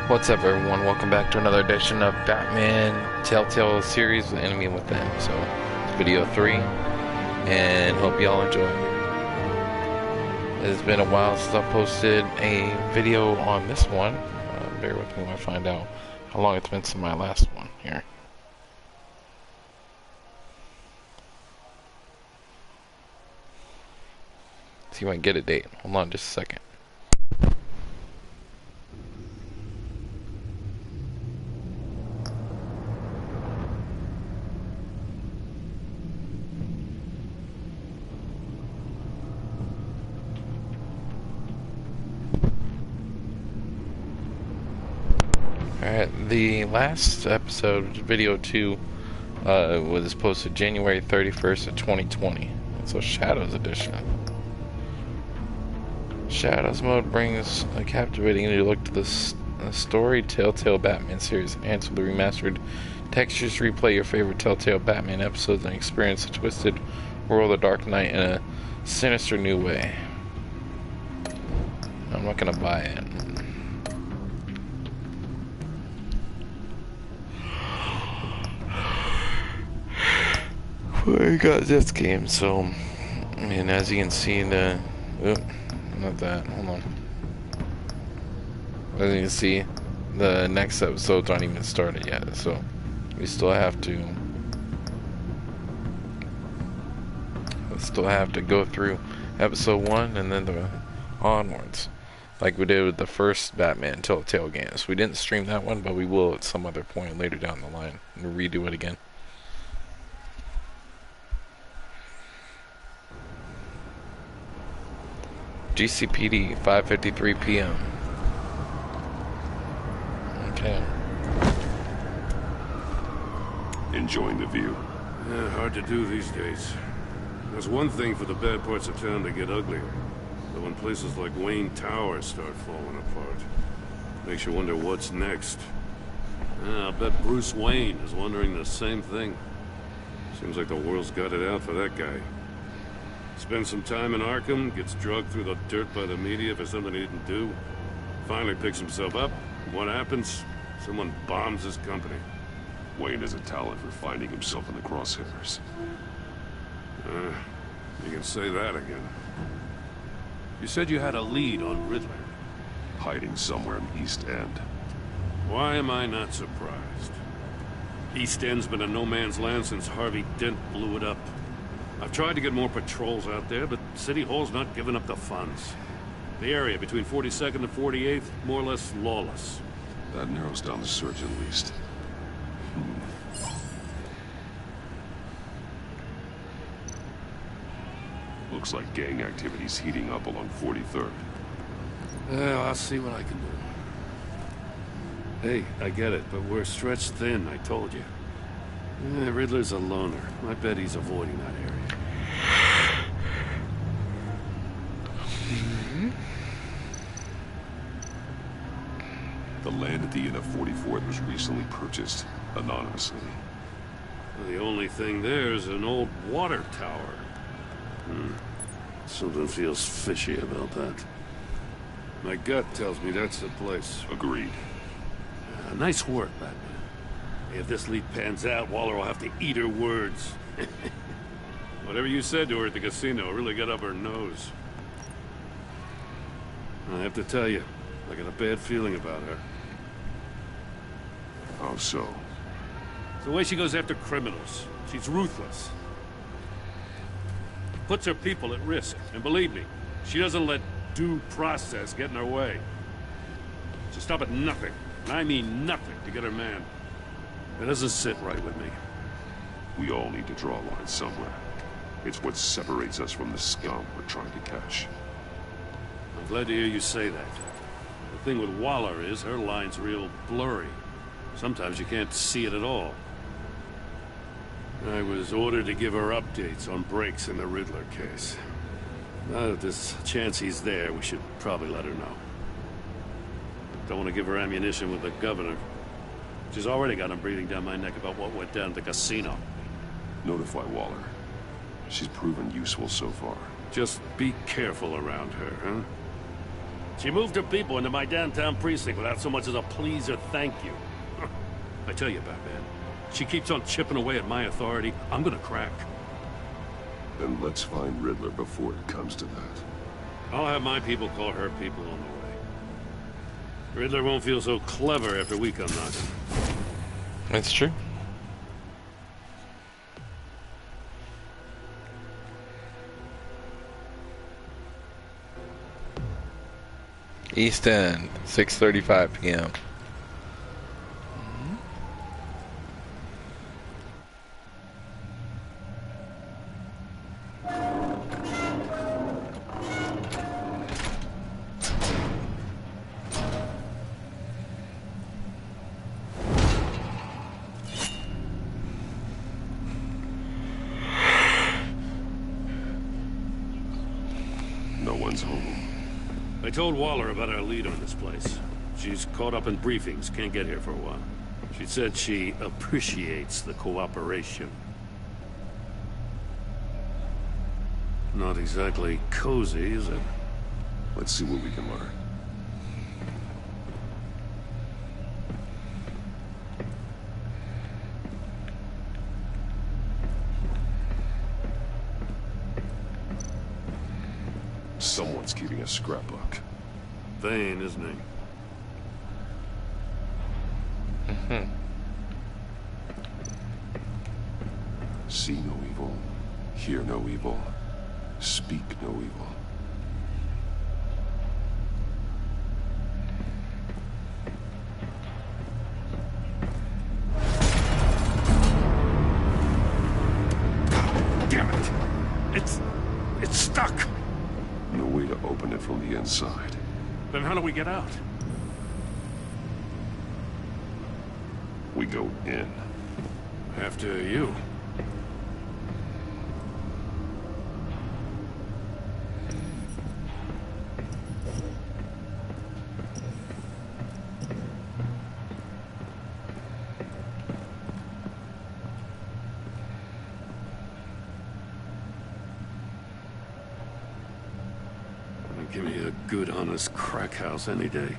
What's up, everyone? Welcome back to another edition of Batman Telltale series with Enemy Within. So, it's video 3, and hope y'all enjoy. It's been a while since I posted a video on this one. Bear with me when I find out how long it's been since my last one here. See if I can get a date. Hold on just a second. Alright, the last episode, video 2, was posted January 31st of 2020. It's a Shadows edition. Shadows mode brings a captivating new look to the story Telltale Batman series. Enhanced with the remastered textures, replay your favorite Telltale Batman episodes and experience the twisted world of Dark Knight in a sinister new way. I'm not gonna buy it. I got this game, so, and as you can see, not that, hold on. As you can see, the next episodes aren't even started yet, so we still have to go through episode 1 and then the onwards, like we did with the first Batman Telltale games. We didn't stream that one, but we will at some other point later down the line and redo it again. GCPD 5:53 p.m. Okay. Enjoying the view. Yeah, hard to do these days. There's one thing for the bad parts of town to get uglier. But when places like Wayne Tower start falling apart, makes you wonder what's next. Yeah, I'll bet Bruce Wayne is wondering the same thing. Seems like the world's got it out for that guy. Spends some time in Arkham, gets drugged through the dirt by the media for something he didn't do. Finally picks himself up. What happens? Someone bombs his company. Wayne has a talent for finding himself in the crosshairs. You can say that again. You said you had a lead on Riddler. Hiding somewhere in the East End. Why am I not surprised? East End's been a no-man's land since Harvey Dent blew it up. I've tried to get more patrols out there, but City Hall's not giving up the funds. The area between 42nd and 48th, more or less lawless. That narrows down the search at least. Looks like gang activity's heating up along 43rd. Well, I'll see what I can do. Hey, I get it, but we're stretched thin, I told you. Riddler's a loner. I bet he's avoiding that area. The land at the end of 44th was recently purchased anonymously. Well, the only thing there is an old water tower. Something feels fishy about that. My gut tells me that's the place. Agreed. Nice work, Batman. If this lead pans out, Waller will have to eat her words. Whatever you said to her at the casino really got up her nose. I have to tell you, I got a bad feeling about her. How so? It's the way she goes after criminals. She's ruthless. Puts her people at risk. And believe me, she doesn't let due process get in her way. She'll stop at nothing, and I mean nothing, to get her man. It doesn't sit right with me. We all need to draw a line somewhere. It's what separates us from the scum we're trying to catch. I'm glad to hear you say that. The thing with Waller is her line's real blurry. Sometimes you can't see it at all. I was ordered to give her updates on breaks in the Riddler case. Now that there's a chance he's there, we should probably let her know. Don't want to give her ammunition with the governor. She's already got him breathing down my neck about what went down at the casino. Notify Waller. She's proven useful so far. Just be careful around her, huh? She moved her people into my downtown precinct without so much as a please or thank you. I tell you, Batman, she keeps on chipping away at my authority. I'm gonna crack. Then let's find Riddler before it comes to that. I'll have my people call her people on the way. Riddler won't feel so clever after we come knocking. That's true. East End, 6:35 p.m. No one's home. I told Waller about our lead on this place. She's caught up in briefings, can't get here for a while. She said she appreciates the cooperation. Not exactly cozy, is it? Let's see what we can learn. Someone's keeping a scrapbook. Vain, isn't he? See no evil, hear no evil, speak no evil. Damn it! It's stuck! No way to open it from the inside. Then how do we get out? We go in. After you. Give me a good, honest crack house any day.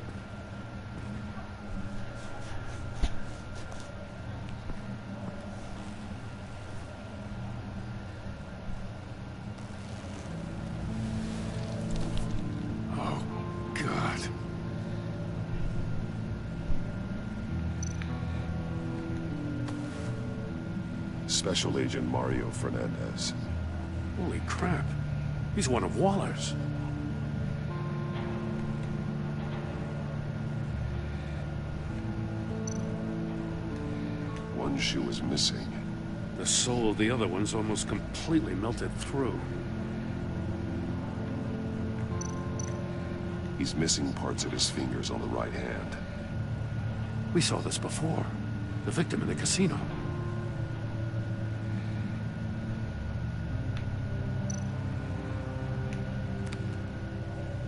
Oh, God. Special Agent Mario Fernandez. Holy crap. He's one of Waller's. One shoe is missing. The soul of the other one's almost completely melted through. He's missing parts of his fingers on the right hand. We saw this before. The victim in the casino.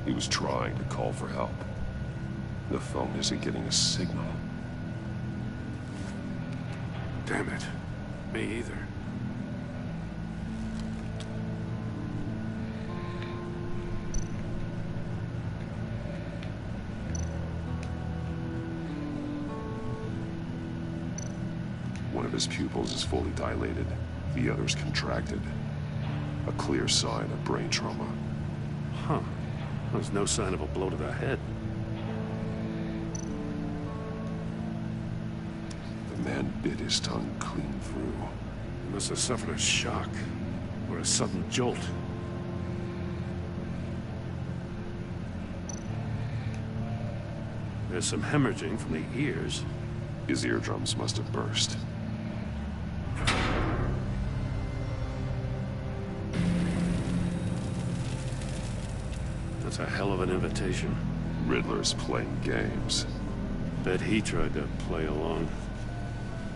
He was trying to call for help. The phone isn't getting a signal. Damn it. Me either. One of his pupils is fully dilated. The other's contracted. A clear sign of brain trauma. Huh. There's no sign of a blow to the head. The man bit his tongue clean through. He must have suffered a shock. Or a sudden jolt. There's some hemorrhaging from the ears. His eardrums must have burst. That's a hell of an invitation. Riddler's playing games. Bet he tried to play along.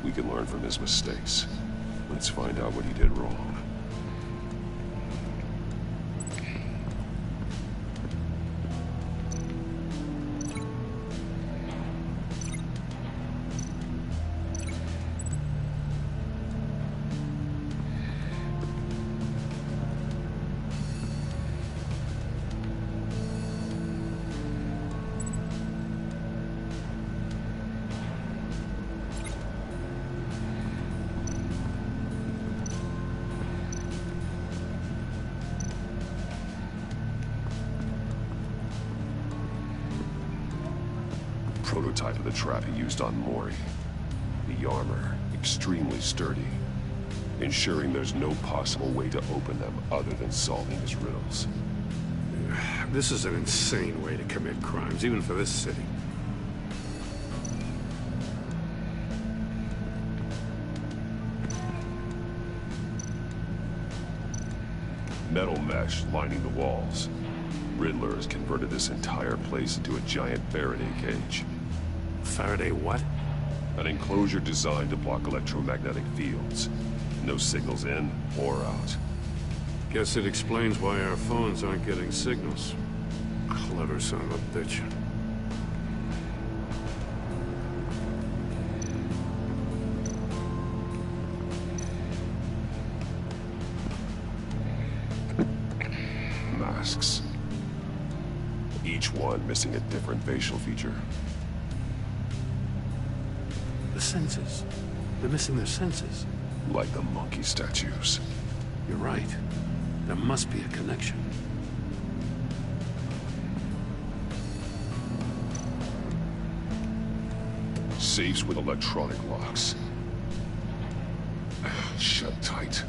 We can learn from his mistakes. Let's find out what he did wrong. prototype of the trap he used on Mori. The armor, extremely sturdy, ensuring there's no possible way to open them other than solving his riddles. This is an insane way to commit crimes, even for this city. Metal mesh lining the walls. Riddler has converted this entire place into a giant Faraday cage. Faraday what? An enclosure designed to block electromagnetic fields. No signals in or out. Guess it explains why our phones aren't getting signals. Clever son of a bitch. Masks. Each one missing a different facial feature. The senses. They're missing their senses. Like the monkey statues. You're right. There must be a connection. Safes with electronic locks. Shut tight.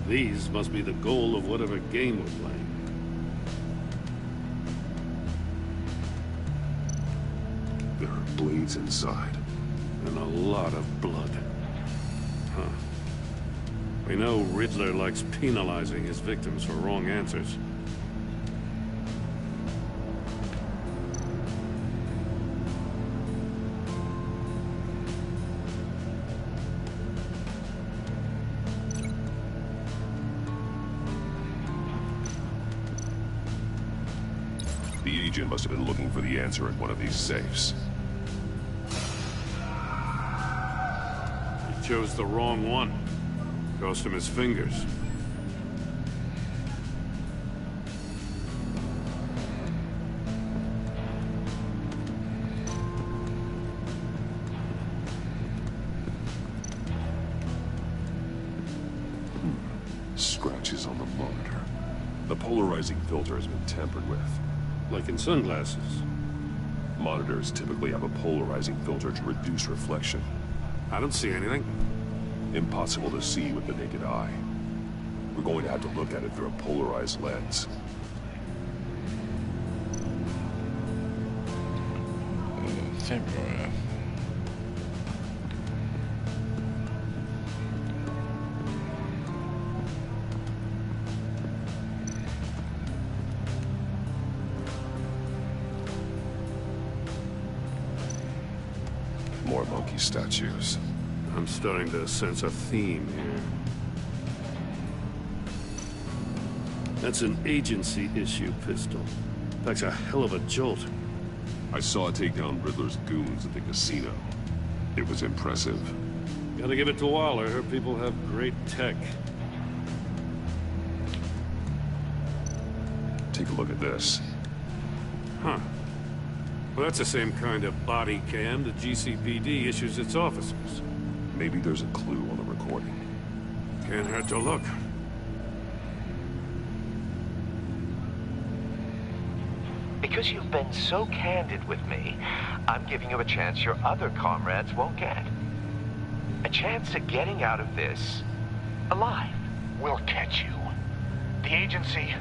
These must be the goal of whatever game we're playing. There are blades inside. And a lot of blood. Huh. We know Riddler likes penalizing his victims for wrong answers. The agent must have been looking for the answer in one of these safes. He chose the wrong one. Cost him his fingers. Scratches on the monitor. The polarizing filter has been tampered with. Like in sunglasses. Monitors typically have a polarizing filter to reduce reflection. I don't see anything. Impossible to see with the naked eye. We're going to have to look at it through a polarized lens. Temporary. More monkey statues. I'm starting to sense a theme here. That's an agency-issue pistol. Packs a hell of a jolt. I saw it take down Riddler's goons at the casino. It was impressive. Gotta give it to Waller. Her people have great tech. Take a look at this. Huh. Well, that's the same kind of body cam the GCPD issues its officers. Maybe there's a clue on the recording. Can't hurt to look. Because you've been so candid with me, I'm giving you a chance your other comrades won't get. A chance at getting out of this alive. We'll catch you. The agency,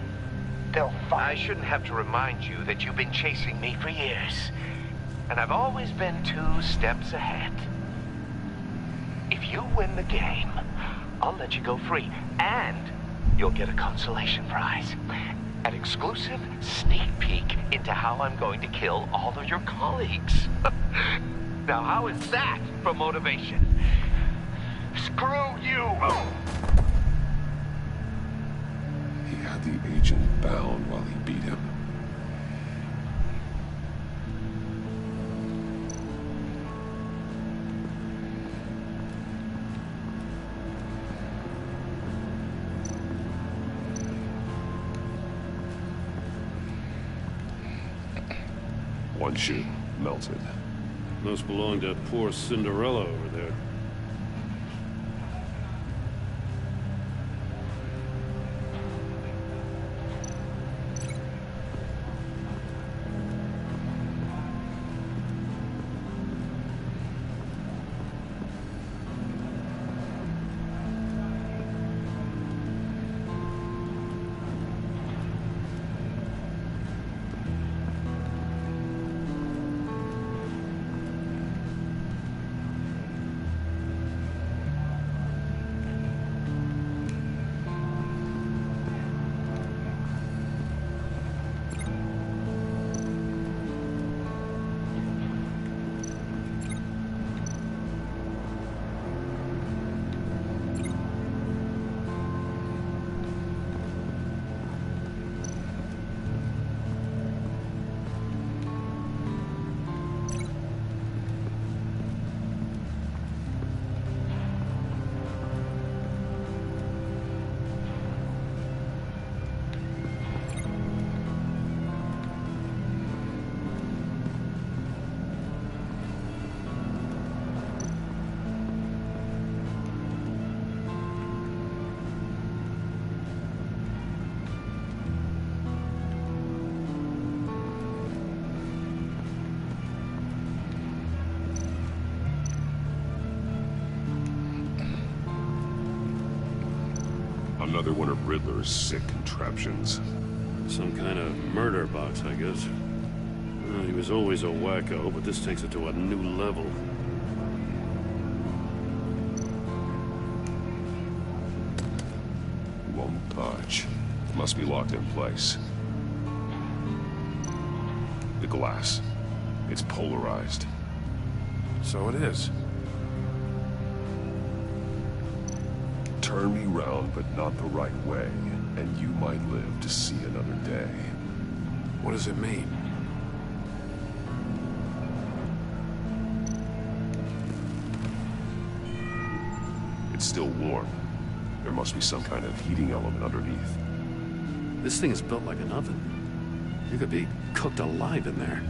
they'll find... I shouldn't have to remind you that you've been chasing me for years. And I've always been 2 steps ahead. If you win the game, I'll let you go free. And you'll get a consolation prize. An exclusive sneak peek into how I'm going to kill all of your colleagues. Now, how is that for motivation? Screw you! He had the agent bound while he beat him. One shoe melted. Must belong to poor Cinderella over there. Another one of Riddler's sick contraptions. Some kind of murder box, I guess. Well, he was always a wacko, but this takes it to a new level. Won't budge. Must be locked in place. The glass. It's polarized. So it is. Turn me round, but not the right way, and you might live to see another day. What does it mean? It's still warm. There must be some kind of heating element underneath. This thing is built like an oven. You could be cooked alive in there.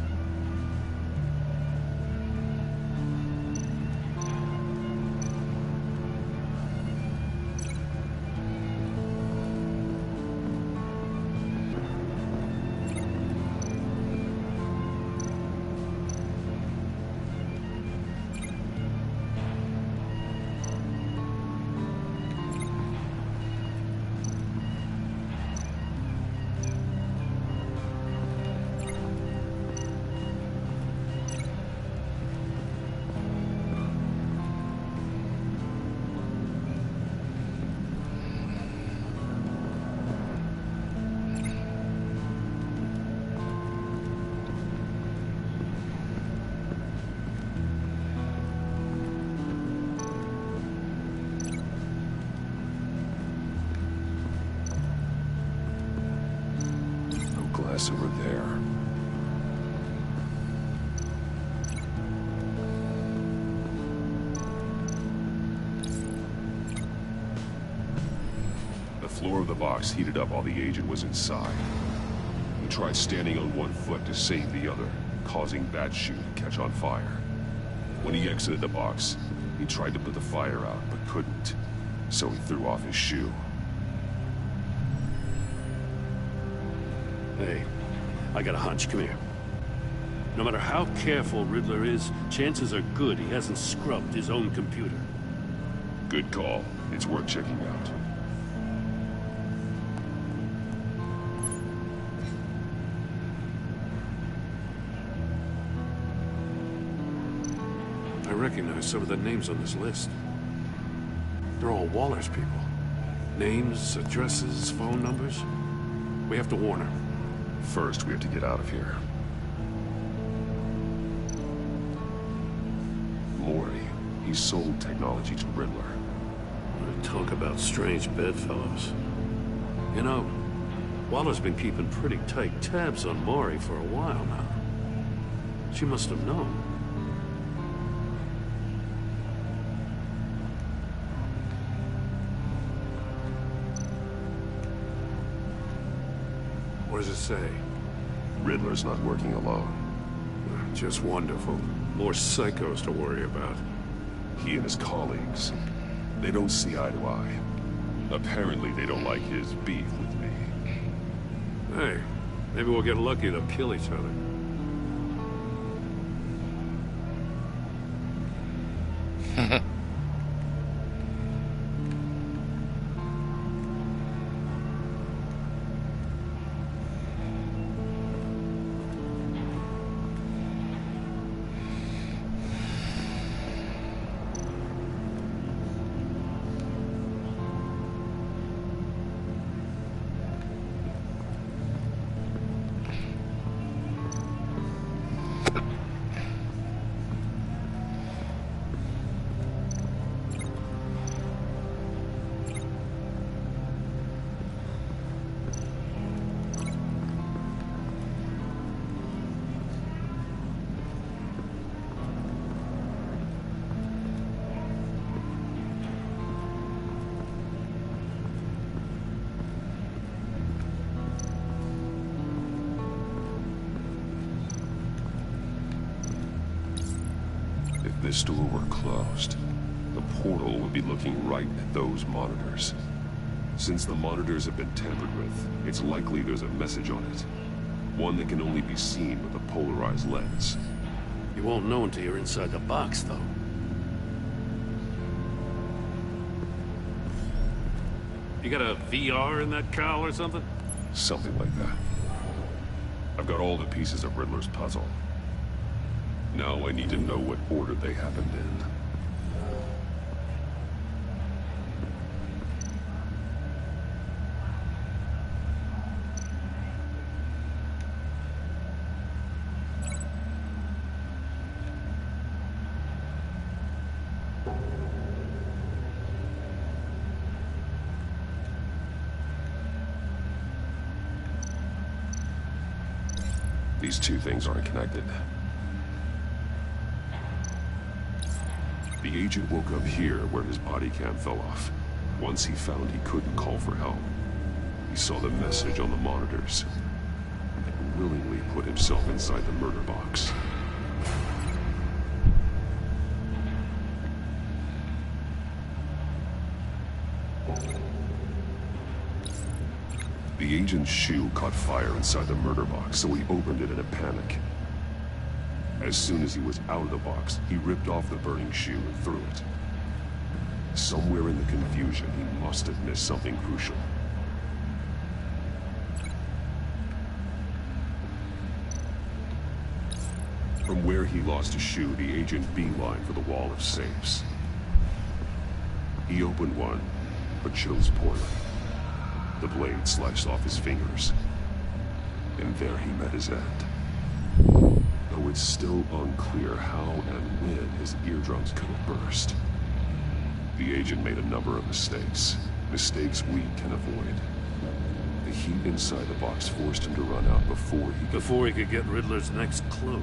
Glass over there. The floor of the box heated up while the agent was inside. He tried standing on one foot to save the other, causing that shoe to catch on fire. When he exited the box, he tried to put the fire out, but couldn't, so he threw off his shoe. Hey, I got a hunch. Come here. No matter how careful Riddler is, chances are good he hasn't scrubbed his own computer. Good call. It's worth checking out. I recognize some of the names on this list. They're all Waller's people. Names, addresses, phone numbers. We have to warn her. First, we have to get out of here. Maury, he sold technology to Riddler. Talk about strange bedfellows. You know, Waller's been keeping pretty tight tabs on Maury for a while now. She must have known. What does it say? Riddler's not working alone. Just wonderful. More psychos to worry about. He and his colleagues, they don't see eye to eye. Apparently they don't like his beef with me. Hey, maybe we'll get lucky to kill each other. If this door were closed, the portal would be looking right at those monitors. Since the monitors have been tampered with, it's likely there's a message on it. One that can only be seen with a polarized lens. You won't know until you're inside the box, though. You got a VR in that cowl or something? Something like that. I've got all the pieces of Riddler's puzzle. Now I need to know what order they happened in. These two things aren't connected. The agent woke up here where his body cam fell off. Once he found he couldn't call for help, he saw the message on the monitors and willingly put himself inside the murder box. The agent's shoe caught fire inside the murder box, so he opened it in a panic. As soon as he was out of the box, he ripped off the burning shoe and threw it. Somewhere in the confusion, he must have missed something crucial. From where he lost his shoe, the agent beelined for the wall of safes. He opened one, but chose poorly. The blade sliced off his fingers, and there he met his end. Though it's still unclear how and when his eardrums could have burst. The agent made a number of mistakes we can avoid. The heat inside the box forced him to run out before he could get Riddler's next clue.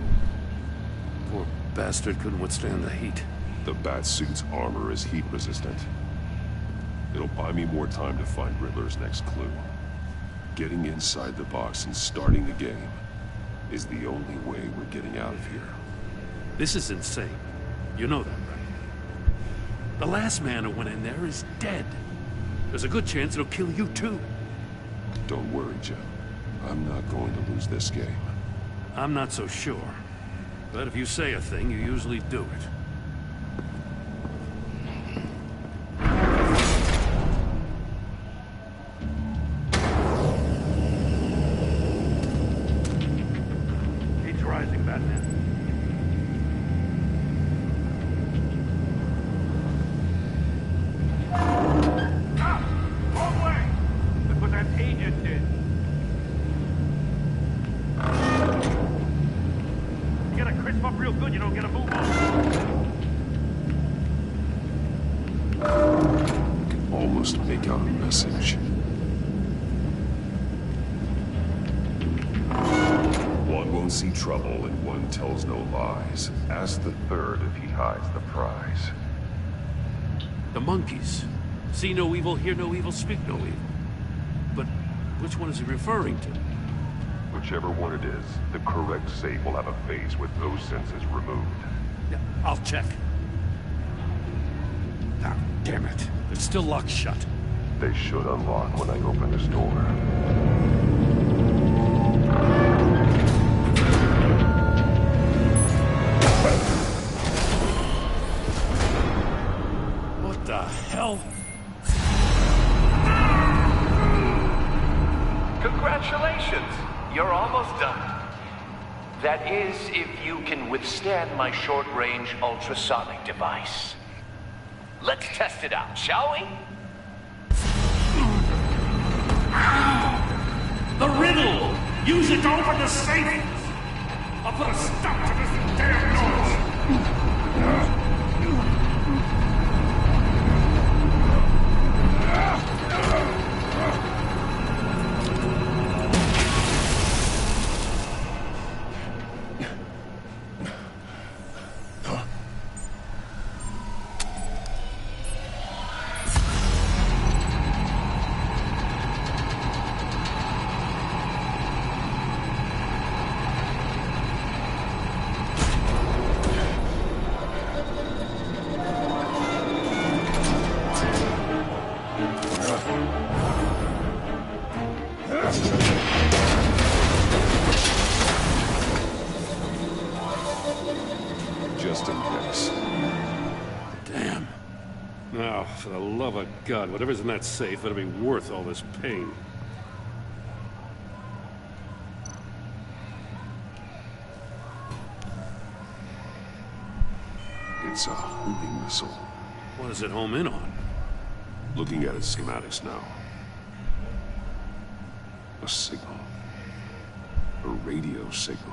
Poor bastard couldn't withstand the heat. The Batsuit's armor is heat resistant. It'll buy me more time to find Riddler's next clue. Getting inside the box and starting the game is the only way we're getting out of here. This is insane. You know that, right? The last man who went in there is dead. There's a good chance it'll kill you too. Don't worry, Jim. I'm not going to lose this game. I'm not so sure. But if you say a thing, you usually do it. Make out a message. One won't see trouble and one tells no lies. Ask the third if he hides the prize. The monkeys. See no evil, hear no evil, speak no evil. But which one is he referring to? Whichever one it is, the correct safe will have a face with those senses removed. Yeah, I'll check. Ah, damn it. It's still locked shut. They should unlock when I open this door. What the hell? Congratulations! You're almost done. That is, if you can withstand my short-range ultrasonic device. Let's test it out, shall we? The riddle! Use it to open the safe! I'll put a stop to this damn noise! Now, for the love of God, whatever's in that safe better be worth all this pain. It's a homing missile. What does it home in on? Looking at its schematics now. A signal. A radio signal.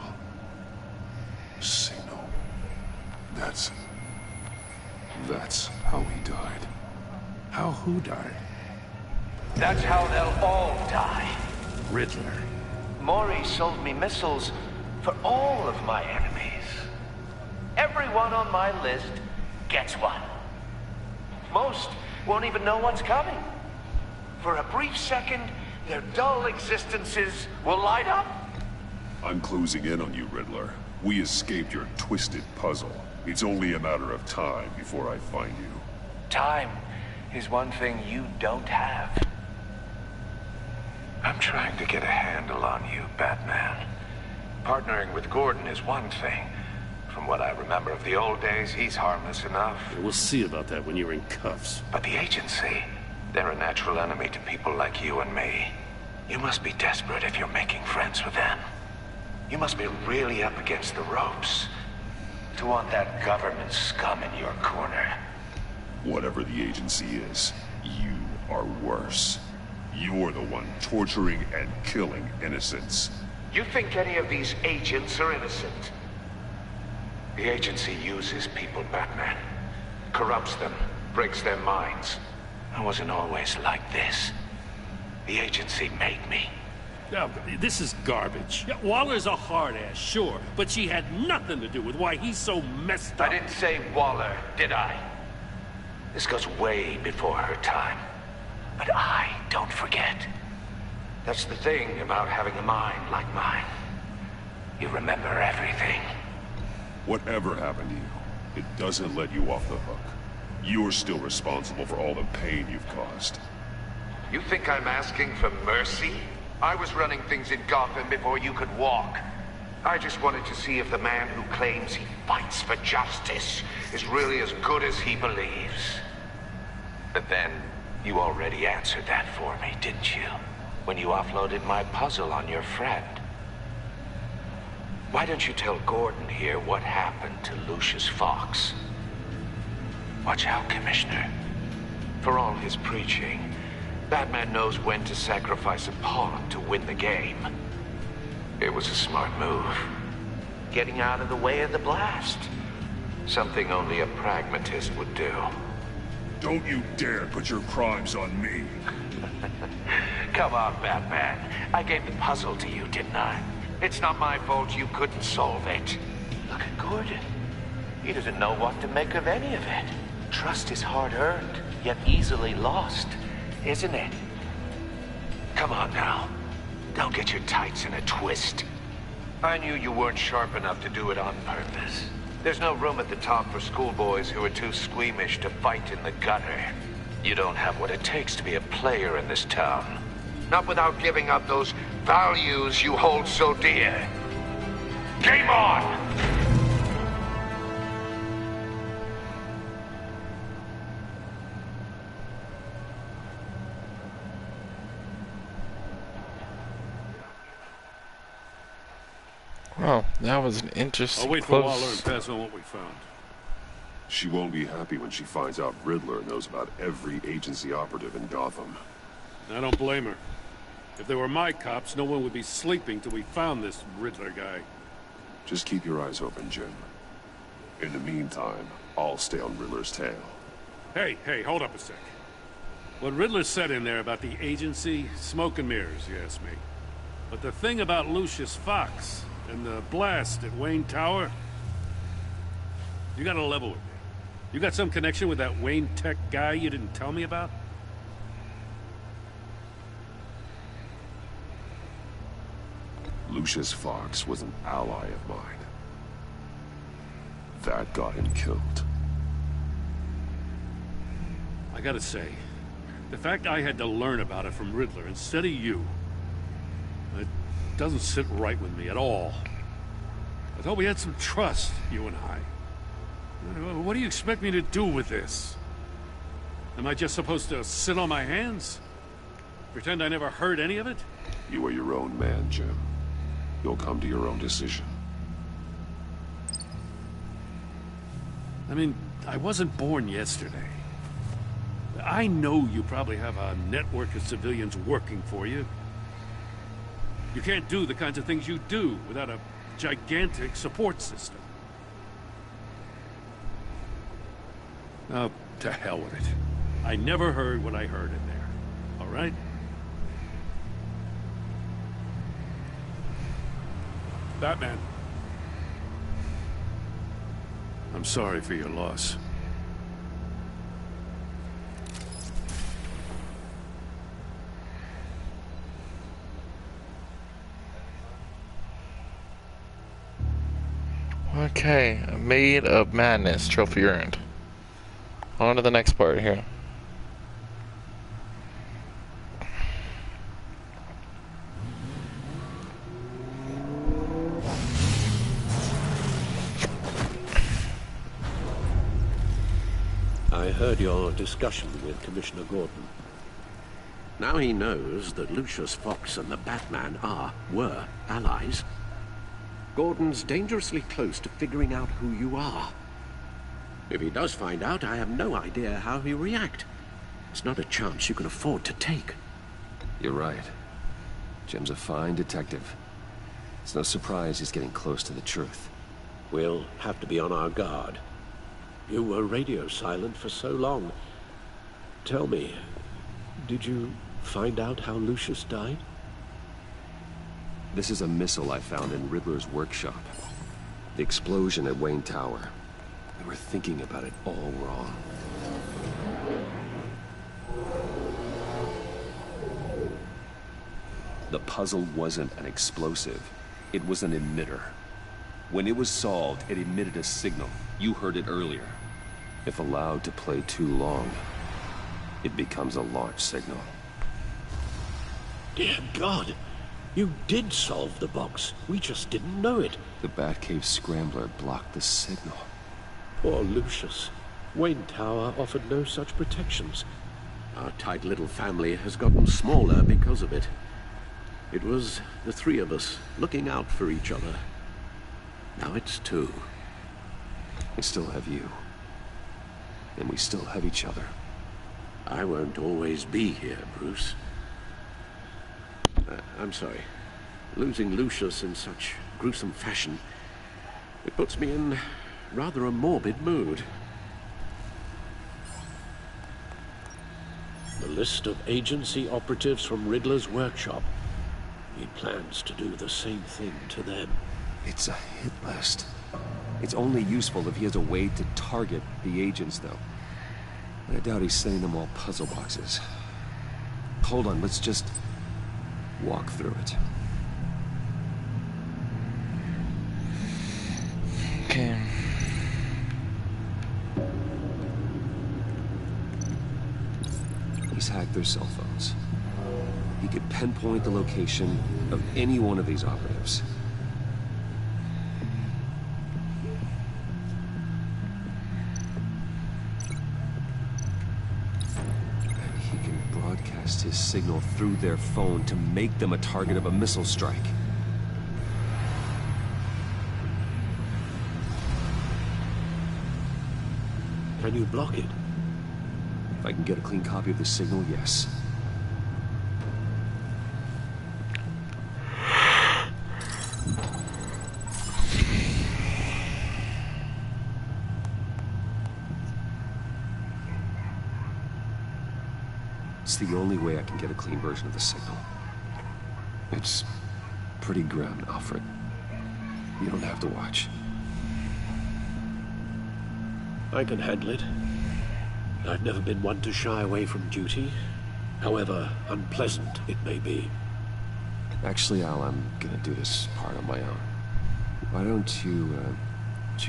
Signal. That's how he died. How who died? That's how they'll all die. Riddler. Maury sold me missiles for all of my enemies. Everyone on my list gets one. Most won't even know what's coming. For a brief second, their dull existences will light up. I'm closing in on you, Riddler. We escaped your twisted puzzle. It's only a matter of time before I find you. Time is one thing you don't have. I'm trying to get a handle on you, Batman. Partnering with Gordon is one thing. From what I remember of the old days, he's harmless enough. Yeah, we'll see about that when you're in cuffs. But the agency, they're a natural enemy to people like you and me. You must be desperate if you're making friends with them. You must be really up against the ropes to want that government scum in your corner. Whatever the agency is, you are worse. You're the one torturing and killing innocents. You think any of these agents are innocent? The agency uses people, Batman. Corrupts them, breaks their minds. I wasn't always like this. The agency made me. Now, this is garbage. Yeah, Waller's a hard-ass, sure, but she had nothing to do with why he's so messed up. I didn't say Waller, did I? This goes way before her time. But I don't forget. That's the thing about having a mind like mine. You remember everything. Whatever happened to you, it doesn't let you off the hook. You're still responsible for all the pain you've caused. You think I'm asking for mercy? I was running things in Gotham before you could walk. I just wanted to see if the man who claims he fights for justice is really as good as he believes. But then, you already answered that for me, didn't you? When you offloaded my puzzle on your friend. Why don't you tell Gordon here what happened to Lucius Fox? Watch out, Commissioner. For all his preaching, Batman knows when to sacrifice a pawn to win the game. It was a smart move. Getting out of the way of the blast. Something only a pragmatist would do. Don't you dare put your crimes on me. Come on, Batman. I gave the puzzle to you, didn't I? It's not my fault you couldn't solve it. Look at Gordon. He doesn't know what to make of any of it. Trust is hard-earned, yet easily lost, isn't it? Come on now. Don't get your tights in a twist. I knew you weren't sharp enough to do it on purpose. There's no room at the top for schoolboys who are too squeamish to fight in the gutter. You don't have what it takes to be a player in this town. Not without giving up those values you hold so dear. Game on! Well, that was an interesting I'll wait for Waller close. and pass on what we found. She won't be happy when she finds out Riddler knows about every agency operative in Gotham. I don't blame her. If they were my cops, no one would be sleeping till we found this Riddler guy. Just keep your eyes open, Jim. In the meantime, I'll stay on Riddler's tail. Hey, hold up a sec. What Riddler said in there about the agency, smoke and mirrors, you ask me. But the thing about Lucius Fox and the blast at Wayne Tower, you gotta level with me. You got some connection with that Wayne Tech guy you didn't tell me about? Lucius Fox was an ally of mine. That got him killed. I gotta say, the fact I had to learn about it from Riddler instead of you, it doesn't sit right with me at all. I thought we had some trust, you and I. What do you expect me to do with this? Am I just supposed to sit on my hands? Pretend I never heard any of it? You are your own man, Jim. You'll come to your own decision. I mean, I wasn't born yesterday. I know you probably have a network of civilians working for you. You can't do the kinds of things you do without a gigantic support system. Oh, to hell with it. I never heard what I heard in there. All right? Batman. I'm sorry for your loss. Okay, Maid of Madness trophy earned. On to the next part here. I heard your discussion with Commissioner Gordon. Now he knows that Lucius Fox and the Batman were allies. Gordon's dangerously close to figuring out who you are. If he does find out, I have no idea how he'll react. It's not a chance you can afford to take. You're right. Jim's a fine detective. It's no surprise he's getting close to the truth. We'll have to be on our guard. You were radio silent for so long. Tell me, did you find out how Lucius died? This is a missile I found in Riddler's workshop. The explosion at Wayne Tower. We were thinking about it all wrong. The puzzle wasn't an explosive. It was an emitter. When it was solved, it emitted a signal. You heard it earlier. If allowed to play too long, it becomes a launch signal. Dear God, you did solve the box. We just didn't know it. The Batcave scrambler blocked the signal. Poor Lucius. Wayne Tower offered no such protections. Our tight little family has gotten smaller because of it. It was the three of us looking out for each other. Now it's two. I still have you. And we still have each other. I won't always be here, Bruce. I'm sorry. Losing Lucius in such gruesome fashion, it puts me in rather a morbid mood. The list of agency operatives from Riddler's workshop. He plans to do the same thing to them. It's a hit list. It's only useful if he has a way to target the agents, though. I doubt he's sending them all puzzle boxes. Hold on, let's just walk through it. Okay. He's hacked their cell phones. He could pinpoint the location of any one of these operatives. And he can broadcast his signal through their phone to make them a target of a missile strike. Can you block it? If I can get a clean copy of the signal, yes. It's the only way I can get a clean version of the signal. It's pretty grim, Alfred. You don't have to watch. I can handle it. I've never been one to shy away from duty, however unpleasant it may be. Actually, Al, I'm gonna do this part on my own. Why don't you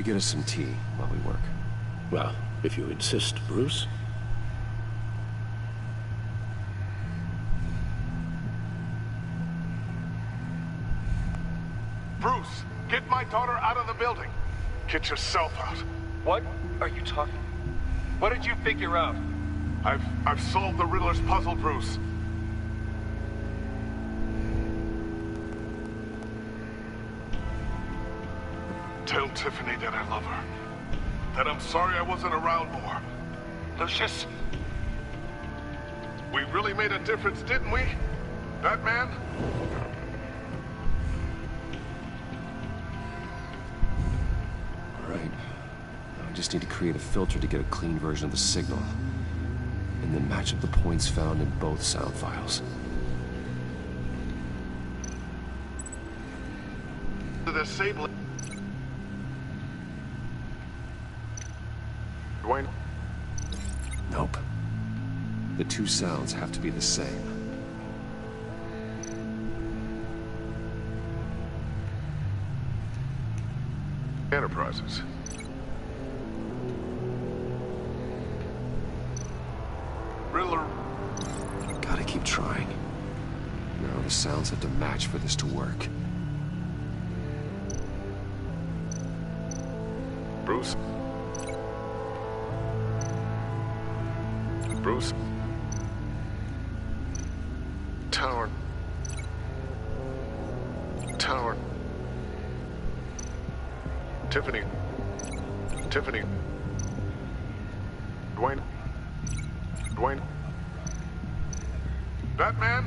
get us some tea while we work? Well, if you insist, Bruce. Bruce, get my daughter out of the building. Get yourself out. What are you talking? What did you figure out? I've solved the Riddler's puzzle, Bruce. Tell Tiffany that I love her. That I'm sorry I wasn't around more. Lucius, we really made a difference, didn't we? Batman? All right. Now I just need to create a filter to get a clean version of the signal. And then match up the points found in both sound files. The disabling... Dwayne? Nope. The two sounds have to be the same. Enterprises. Riddler. Gotta keep trying. Now the sounds have to match for this to work. Bruce. Bruce. Tower. Tower. Tiffany. Tiffany. Dwayne. Dwayne. Batman?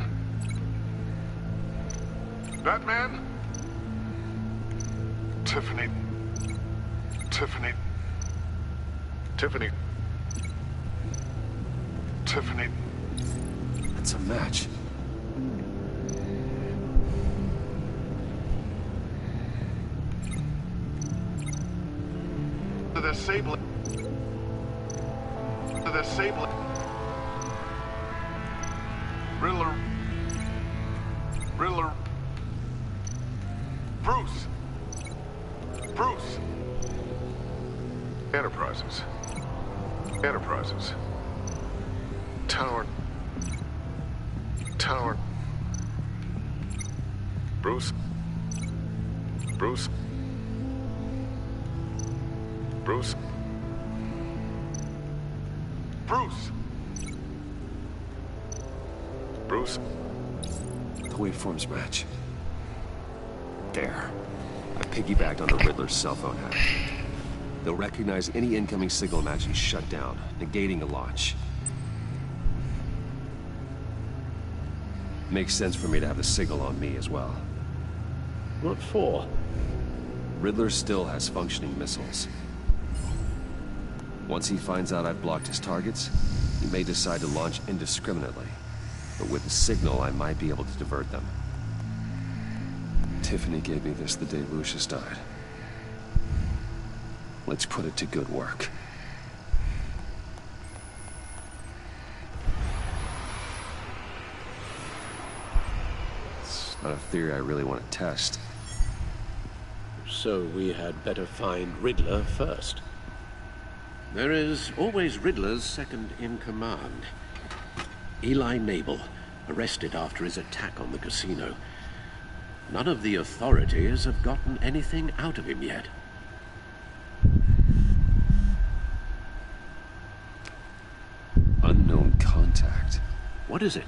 Batman? Tiffany. Tiffany. Tiffany. Tiffany. That's a match. The disabling. The disabling. Riddler. Riddler. Bruce. Bruce. Enterprises. Enterprises. Tower. Tower. Bruce. Bruce. Bruce. Bruce. Bruce. The waveforms match. There. I piggybacked on the Riddler's cell phone hack. They'll recognize any incoming signal match and shut down, negating a launch. Makes sense for me to have the signal on me as well. What for? Riddler still has functioning missiles. Once he finds out I've blocked his targets, he may decide to launch indiscriminately. But with the signal, I might be able to divert them. Tiffany gave me this the day Lucius died. Let's put it to good work. It's not a theory I really want to test. So we had better find Riddler first. There is always Riddler's second in command. Eli Mabel, arrested after his attack on the casino. None of the authorities have gotten anything out of him yet. Unknown contact. What is it?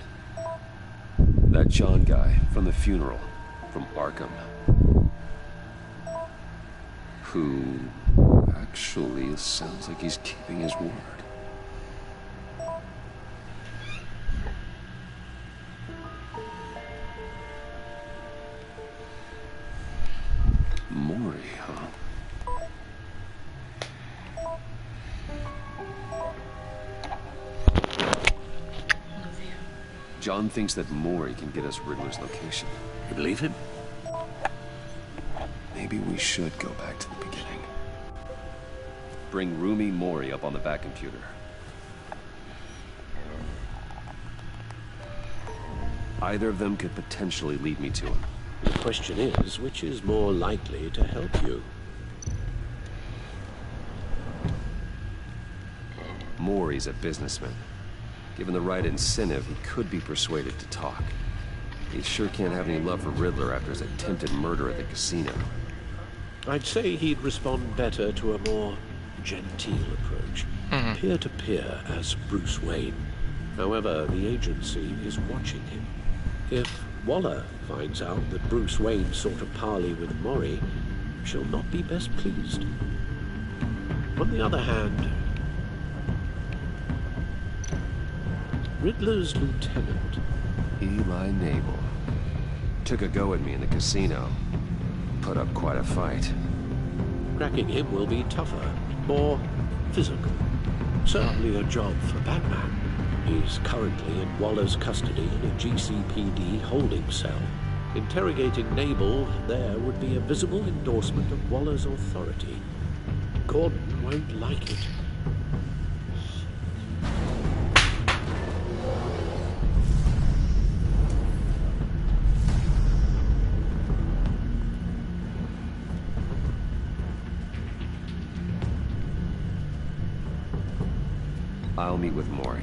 That John guy from the funeral, from Arkham. Who actually sounds like he's keeping his word. Maury, huh? John thinks that Maury can get us Riddler's location. You believe him? Maybe we should go back to the beginning. Bring Rumi Maury up on the back computer. Either of them could potentially lead me to him. The question is, which is more likely to help you? Maury's a businessman. Given the right incentive, he could be persuaded to talk. He sure can't have any love for Riddler after his attempted murder at the casino. I'd say he'd respond better to a more genteel approach, peer-to-peer as Bruce Wayne. However, the agency is watching him. If Waller finds out that Bruce Wayne sought a parley with Mori, she'll not be best pleased. On the other hand, Riddler's lieutenant, Eli Nabel, took a go at me in the casino. Put up quite a fight. cracking him will be tougher, more physical. Certainly a job for Batman. He's currently in Waller's custody in a GCPD holding cell. Interrogating Nabel there would be a visible endorsement of Waller's authority. Gordon won't like it. I'll meet with Mori.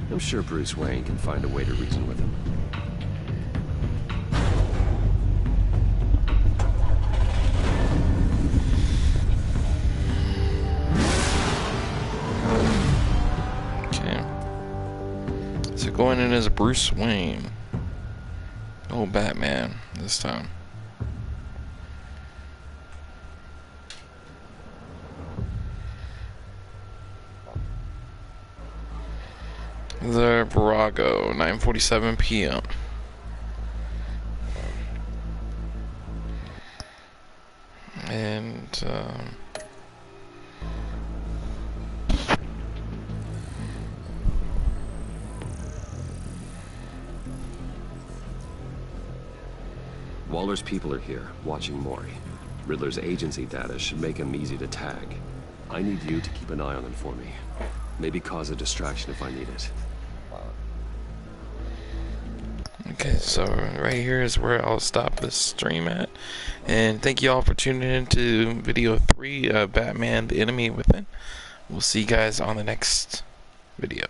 I'm sure Bruce Wayne can find a way to reason with him. Okay. So going in as Bruce Wayne. Oh, Batman this time. The Virago, 9:47 p.m. And Waller's people are here, watching Mori. Riddler's agency data should make him easy to tag. I need you to keep an eye on him for me. Maybe cause a distraction if I need it. okay, so right here is where I'll stop this stream at. And thank you all for tuning in to video 3 of Batman: The Enemy Within. We'll see you guys on the next video.